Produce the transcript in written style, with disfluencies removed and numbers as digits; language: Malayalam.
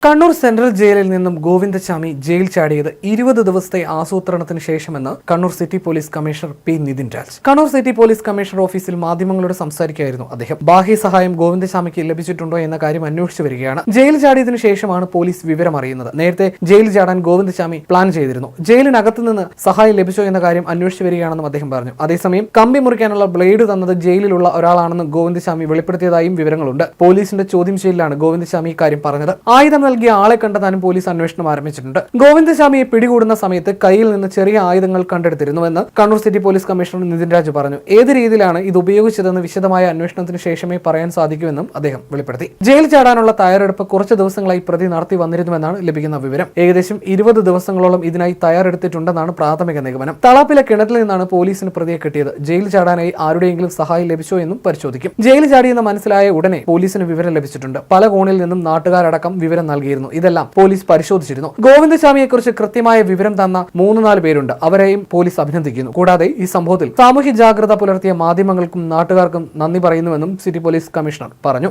കണ്ണൂർ സെൻട്രൽ ജയിലിൽ നിന്നും ഗോവിന്ദചാമി ജയിൽ ചാടിയത് 20 ദിവസത്തെ ആസൂത്രണത്തിന് ശേഷമെന്ന് Kannur city police commissioner P Nithin Raj. Kannur city police commissioner ഓഫീസിൽ മാധ്യമങ്ങളോട് സംസാരിക്കുകയായിരുന്നു അദ്ദേഹം. ബാഹ്യ സഹായം ഗോവിന്ദചാമിക്ക് ലഭിച്ചിട്ടുണ്ടോ എന്ന കാര്യം അന്വേഷിച്ചു വരികയാണ്. ജയിൽ ചാടിയതിനു ശേഷമാണ് പോലീസ് വിവരം അറിയുന്നത്. നേരത്തെ ജയിൽ ചാടാൻ ഗോവിന്ദചാമി പ്ലാൻ ചെയ്തിരുന്നു. ജയിലിനകത്ത് നിന്ന് സഹായം ലഭിച്ചോ എന്ന കാര്യം അന്വേഷിച്ചു വരികയാണെന്നും അദ്ദേഹം പറഞ്ഞു. അതേസമയം കമ്പി മുറിക്കാനുള്ള ബ്ലേഡ് തന്നത് ജയിലിലുള്ള ഒരാളാണെന്ന് ഗോവിന്ദചാമി വെളിപ്പെടുത്തിയതായും വിവരങ്ങളുണ്ട്. പോലീസിന്റെ ചോദ്യം ചെയ്യലിലാണ് ഗോവിന്ദചാമി ഇക്കാര്യം പറഞ്ഞത്. ആയുധം നൽകിയ ആളെ കണ്ടെത്താനും പോലീസ് അന്വേഷണം ആരംഭിച്ചിട്ടുണ്ട്. ഗോവിന്ദചാമിയെ പിടികൂടുന്ന സമയത്ത് കയ്യിൽ നിന്ന് ചെറിയ ആയുധങ്ങൾ കണ്ടെടുത്തിരുന്നുവെന്ന് Kannur city police commissioner Nithin Raj പറഞ്ഞു. ഏത് രീതിയിലാണ് ഇത് ഉപയോഗിച്ചതെന്ന് വിശദമായ അന്വേഷണത്തിന് ശേഷമേ പറയാൻ സാധിക്കുമെന്നും അദ്ദേഹം വെളിപ്പെടുത്തി. ജയിൽ ചാടാനുള്ള തയ്യാറെടുപ്പ് കുറച്ച് ദിവസങ്ങളായി പ്രതി നടത്തി വന്നിരുന്നുവെന്നാണ് ലഭിക്കുന്ന വിവരം. ഏകദേശം 20 ദിവസങ്ങളോളം ഇതിനായി തയ്യാറെടുത്തിട്ടുണ്ടെന്നാണ് പ്രാഥമിക നിഗമനം. തളാപ്പിലെ കിണറ്റിൽ നിന്നാണ് പോലീസിന് പ്രതിയെ കിട്ടിയത്. ജയിൽ ചാടാനായി ആരുടെയെങ്കിലും സഹായം ലഭിച്ചോ എന്നും പരിശോധിക്കും. ജയിൽ ചാടിയെന്ന് മനസ്സിലായ ഉടനെ പോലീസിന് വിവരം ലഭിച്ചിട്ടുണ്ട്. പല കോണിൽ നിന്നും നാട്ടുകാരടക്കം വിവരം നൽകിയിരുന്നു. ഇതെല്ലാം പോലീസ് പരിശോധിച്ചിരുന്നു. ഗോവിന്ദചാമിയെക്കുറിച്ച് കൃത്യമായ വിവരം തന്ന 3-4 പേരുണ്ട്. അവരെയും പോലീസ് അഭിനന്ദിക്കുന്നു. കൂടാതെ ഈ സംഭവത്തിൽ സാമൂഹ്യ ജാഗ്രത പുലർത്തിയ മാധ്യമങ്ങൾക്കും നാട്ടുകാർക്കും നന്ദി പറയുന്നുവെന്നും സിറ്റി പോലീസ് കമ്മീഷണർ പറഞ്ഞു.